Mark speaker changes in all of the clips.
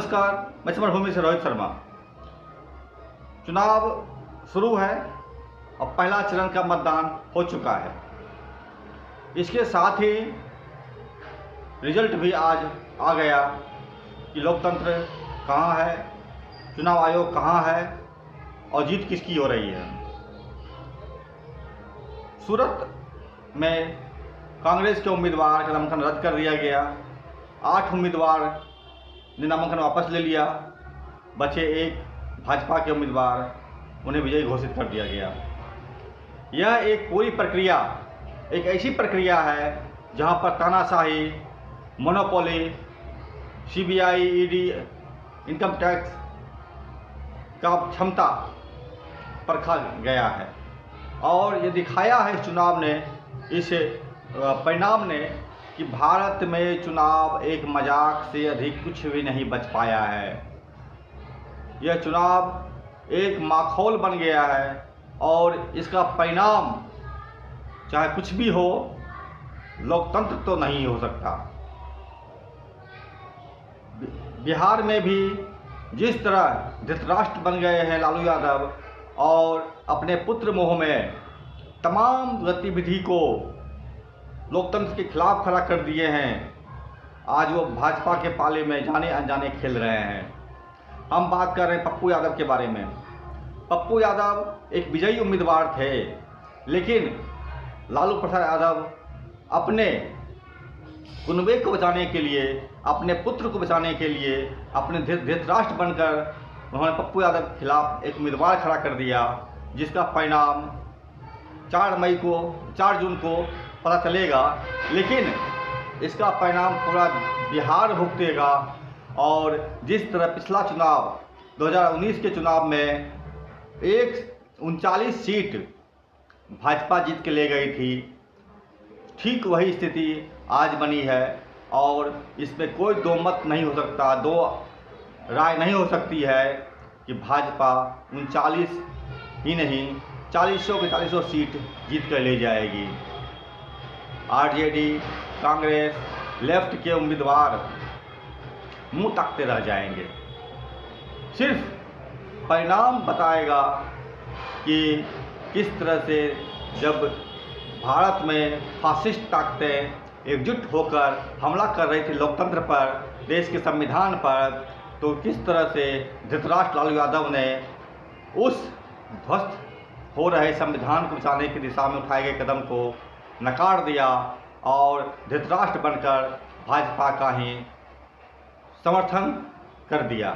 Speaker 1: नमस्कार, मैं समरभूमि से रोहित शर्मा। चुनाव शुरू है और पहला चरण का मतदान हो चुका है। इसके साथ ही रिजल्ट भी आज आ गया कि लोकतंत्र कहाँ है, चुनाव आयोग कहाँ है और जीत किसकी हो रही है। सूरत में कांग्रेस के उम्मीदवार का नामांकन रद्द कर दिया गया। 8 उम्मीदवार ने नामांकन वापस ले लिया, बचे एक भाजपा के उम्मीदवार, उन्हें विजयी घोषित कर दिया गया। यह एक पूरी प्रक्रिया एक ऐसी प्रक्रिया है जहां पर तानाशाही, monopoly, CBI, ED, income tax का क्षमता परखा गया है और ये दिखाया है इस चुनाव ने, इस परिणाम ने, कि भारत में चुनाव एक मजाक से अधिक कुछ भी नहीं बच पाया है। यह चुनाव एक माखौल बन गया है और इसका परिणाम चाहे कुछ भी हो, लोकतंत्र तो नहीं हो सकता। बिहार में भी जिस तरह धृतराष्ट्र बन गए हैं लालू यादव और अपने पुत्र मोह में तमाम गतिविधि को लोकतंत्र के खिलाफ खड़ा कर दिए हैं, आज वो भाजपा के पाले में जाने अनजाने खेल रहे हैं। हम बात कर रहे हैं पप्पू यादव के बारे में। पप्पू यादव एक विजयी उम्मीदवार थे, लेकिन लालू प्रसाद यादव अपने कुनबे को बचाने के लिए, अपने पुत्र को बचाने के लिए, अपने धृतराष्ट्र बनकर उन्होंने पप्पू यादव के खिलाफ एक उम्मीदवार खड़ा कर दिया, जिसका परिणाम 4 जून को पता चलेगा। लेकिन इसका परिणाम पूरा बिहार भुगतेगा और जिस तरह पिछला चुनाव 2019 के चुनाव में 39 सीट भाजपा जीत के ले गई थी, ठीक वही स्थिति आज बनी है और इसमें कोई दो मत नहीं हो सकता, दो राय नहीं हो सकती है कि भाजपा 39 ही नहीं 40 के 40 सीट जीत कर ले जाएगी। आरजेडी, कांग्रेस, लेफ्ट के उम्मीदवार मुंह ताकते रह जाएंगे। सिर्फ परिणाम बताएगा कि किस तरह से जब भारत में फासिस्ट ताकतें एकजुट होकर हमला कर रही थी लोकतंत्र पर, देश के संविधान पर, तो किस तरह से धृतराष्ट्र लालू यादव ने उस ध्वस्त हो रहे संविधान को बचाने की दिशा में उठाए गए कदम को नकार दिया और धृतराष्ट्र बनकर भाजपा का ही समर्थन कर दिया।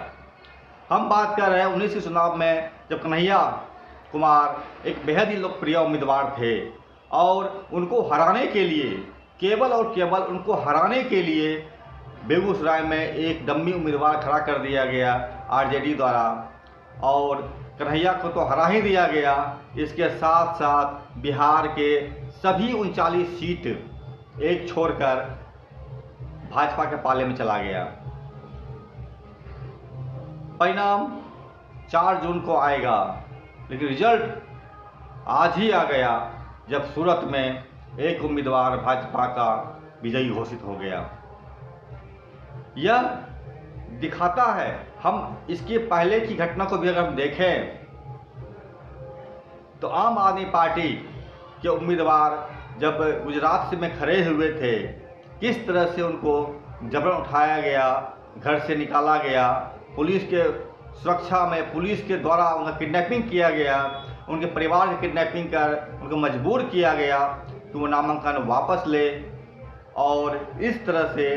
Speaker 1: हम बात कर रहे हैं 19 के चुनाव में, जब कन्हैया कुमार एक बेहद ही लोकप्रिय उम्मीदवार थे और उनको हराने के लिए, केवल और केवल उनको हराने के लिए बेगूसराय में एक डम्मी उम्मीदवार खड़ा कर दिया गया आरजेडी द्वारा और कन्हैया को तो हरा ही दिया गया। इसके साथ साथ बिहार के सभी 39 सीट एक छोड़कर भाजपा के पाले में चला गया। परिणाम 4 जून को आएगा, लेकिन रिजल्ट आज ही आ गया जब सूरत में एक उम्मीदवार भाजपा का विजयी घोषित हो गया। यह दिखाता है, हम इसके पहले की घटना को भी अगर हम देखें तो आम आदमी पार्टी के उम्मीदवार जब गुजरात से में खड़े हुए थे, किस तरह से उनको जबरन उठाया गया, घर से निकाला गया, पुलिस के सुरक्षा में पुलिस के द्वारा उनका किडनैपिंग किया गया, उनके परिवार की किडनैपिंग कर उनको मजबूर किया गया कि वो नामांकन वापस ले और इस तरह से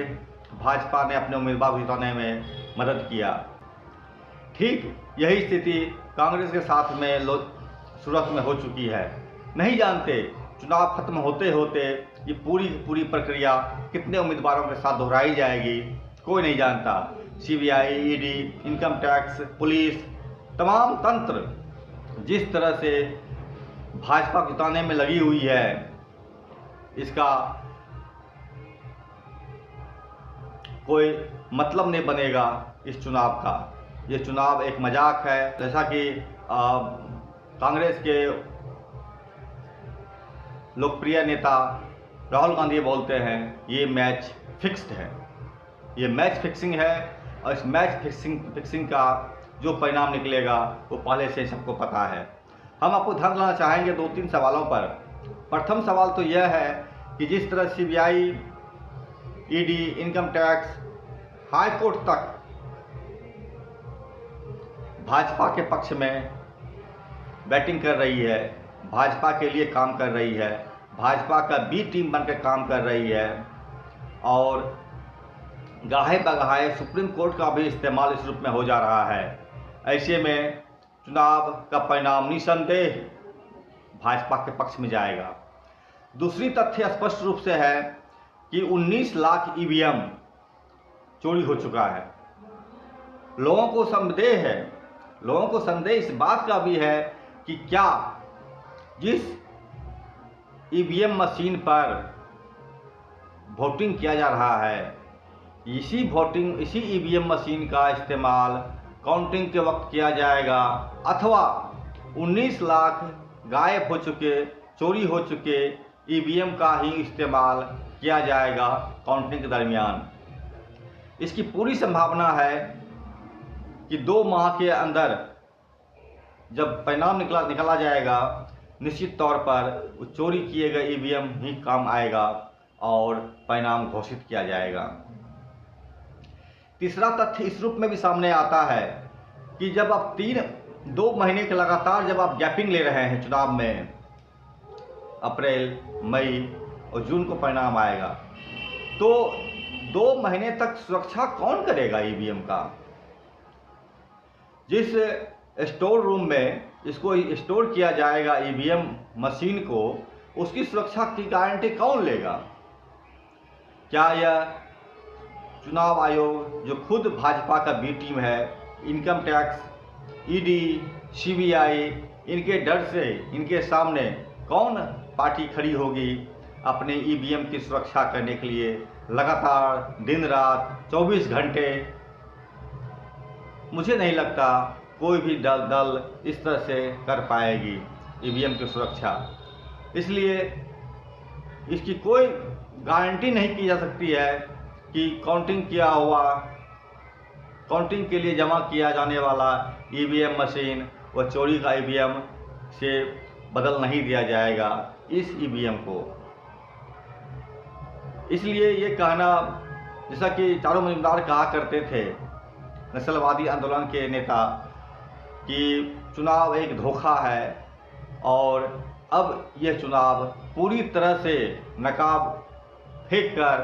Speaker 1: भाजपा ने अपने उम्मीदवार जिताने में मदद किया। ठीक यही स्थिति कांग्रेस के साथ में सूरत में हो चुकी है। नहीं जानते चुनाव खत्म होते होते ये पूरी प्रक्रिया कितने उम्मीदवारों के साथ दोहराई जाएगी, कोई नहीं जानता। CBI, ED, income tax, police, तमाम तंत्र जिस तरह से भाजपा को जिताने में लगी हुई है, इसका कोई मतलब नहीं बनेगा इस चुनाव का। ये चुनाव एक मजाक है। जैसा कि कांग्रेस के लोकप्रिय नेता राहुल गांधी बोलते हैं, ये मैच फिक्स्ड है। ये मैच फिक्सिंग है। और इस मैच फिक्सिंग का जो परिणाम निकलेगा वो पहले से सबको पता है। हम आपको ध्यान दिलाना चाहेंगे 2-3 सवालों पर। प्रथम सवाल तो यह है कि जिस तरह CBI, ED, income tax, high court तक भाजपा के पक्ष में बैटिंग कर रही है, भाजपा के लिए काम कर रही है, भाजपा का बी टीम बनकर काम कर रही है और गाहे बगाहे सुप्रीम कोर्ट का भी इस्तेमाल इस रूप में हो जा रहा है। ऐसे में चुनाव का परिणाम निसंदेह भाजपा के पक्ष में जाएगा। दूसरी तथ्य स्पष्ट रूप से है कि 19 लाख EVM चोरी हो चुका है। लोगों को संदेह इस बात का भी है कि क्या जिस EVM मशीन पर वोटिंग किया जा रहा है, इसी EVM मशीन का इस्तेमाल काउंटिंग के वक्त किया जाएगा अथवा 19 लाख गायब हो चुके, चोरी हो चुके EVM का ही इस्तेमाल किया जाएगा काउंटिंग के दरमियान। इसकी पूरी संभावना है कि 2 माह के अंदर जब परिणाम निकाला जाएगा, निश्चित तौर पर वो चोरी किए गए EVM ही काम आएगा और परिणाम घोषित किया जाएगा। तीसरा तथ्य इस रूप में भी सामने आता है कि जब आप 2 महीने के लगातार जब आप गैपिंग ले रहे हैं चुनाव में, अप्रैल, मई और जून को परिणाम आएगा, तो 2 महीने तक सुरक्षा कौन करेगा EVM का? जिस स्टोर रूम में इसको स्टोर किया जाएगा EVM मशीन को, उसकी सुरक्षा की गारंटी कौन लेगा? क्या यह चुनाव आयोग जो खुद भाजपा का बी टीम है, इनकम टैक्स, ED, CBI, इनके डर से इनके सामने कौन पार्टी खड़ी होगी अपने EVM की सुरक्षा करने के लिए लगातार दिन रात 24 घंटे? मुझे नहीं लगता कोई भी दल इस तरह से कर पाएगी EVM की सुरक्षा। इसलिए इसकी कोई गारंटी नहीं की जा सकती है कि काउंटिंग के लिए जमा किया जाने वाला EVM मशीन व चोरी का EVM से बदल नहीं दिया जाएगा इस EVM को। इसलिए ये कहना, जैसा कि चारू मजूमदार कहा करते थे, नस्लवादी आंदोलन के नेता, कि चुनाव एक धोखा है और अब यह चुनाव पूरी तरह से नकाब फेंक कर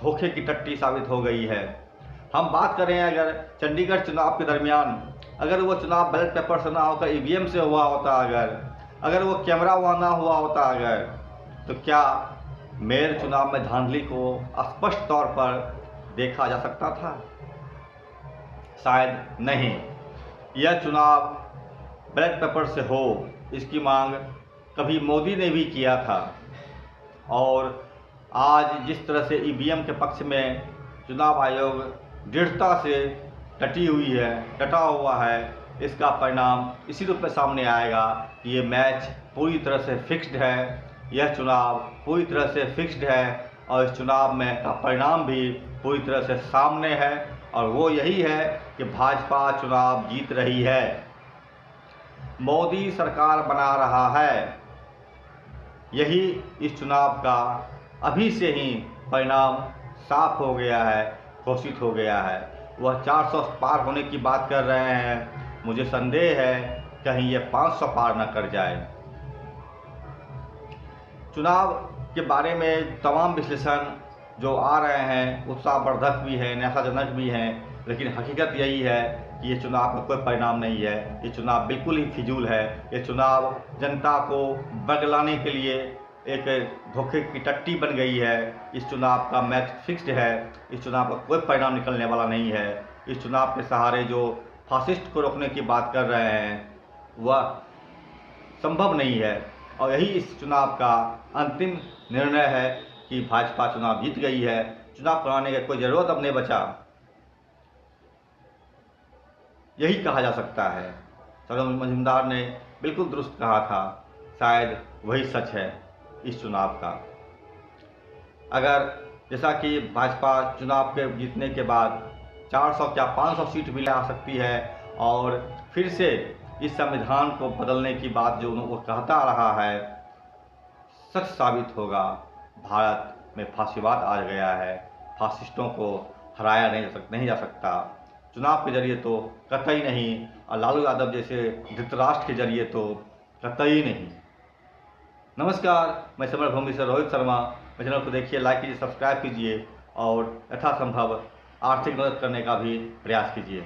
Speaker 1: धोखे की टट्टी साबित हो गई है। हम बात करें अगर चंडीगढ़ चुनाव के दरमियान अगर वो चुनाव बैलेट पेपर से ना होकर EVM से हुआ होता, अगर वो कैमरा वहाँ ना हुआ होता तो क्या मेयर चुनाव में धांधली को स्पष्ट तौर पर देखा जा सकता था? शायद नहीं। यह चुनाव बैलेट पेपर से हो, इसकी मांग कभी मोदी ने भी किया था और आज जिस तरह से EVM के पक्ष में चुनाव आयोग दृढ़ता से डटा हुआ है, इसका परिणाम इसी रूप में सामने आएगा कि ये मैच पूरी तरह से फिक्स्ड है, यह चुनाव पूरी तरह से फिक्स्ड है और इस चुनाव में का परिणाम भी पूरी तरह से सामने है और वो यही है कि भाजपा चुनाव जीत रही है, मोदी सरकार बना रहा है। यही इस चुनाव का अभी से ही परिणाम साफ हो गया है, घोषित हो गया है। वह 400 पार होने की बात कर रहे हैं, मुझे संदेह है कहीं ये 500 पार न कर जाए। चुनाव के बारे में तमाम विश्लेषण जो आ रहे हैं उत्साहवर्धक भी हैं, निराशाजनक भी हैं, लेकिन हकीकत यही है कि ये चुनाव का कोई परिणाम नहीं है। ये चुनाव बिल्कुल ही फिजूल है। ये चुनाव जनता को बगलाने के लिए एक धोखे की टट्टी बन गई है। इस चुनाव का मैच फिक्स्ड है, इस चुनाव का कोई परिणाम निकलने वाला नहीं है। इस चुनाव के सहारे जो फासिस्ट को रोकने की बात कर रहे हैं वह संभव नहीं है और यही इस चुनाव का अंतिम निर्णय है कि भाजपा चुनाव जीत गई है। चुनाव कराने की कोई ज़रूरत अब नहीं बचा, यही कहा जा सकता है। चारू मजूमदार ने बिल्कुल दुरुस्त कहा था, शायद वही सच है इस चुनाव का। अगर जैसा कि भाजपा चुनाव के जीतने के बाद 400 क्या 500 सीट भी ला सकती है और फिर से इस संविधान को बदलने की बात जो वो कहता रहा है सच साबित होगा। भारत में फांसीवाद आ गया है, फासिस्टों को हराया नहीं जा सकता। चुनाव के जरिए तो कतई नहीं, और लालू यादव जैसे धृतराष्ट्र के जरिए तो कतई नहीं। नमस्कार, मैं समर भूमि से रोहित शर्मा। मेरे चैनल को देखिए, लाइक कीजिए, सब्सक्राइब कीजिए और यथासंभव आर्थिक मदद करने का भी प्रयास कीजिए।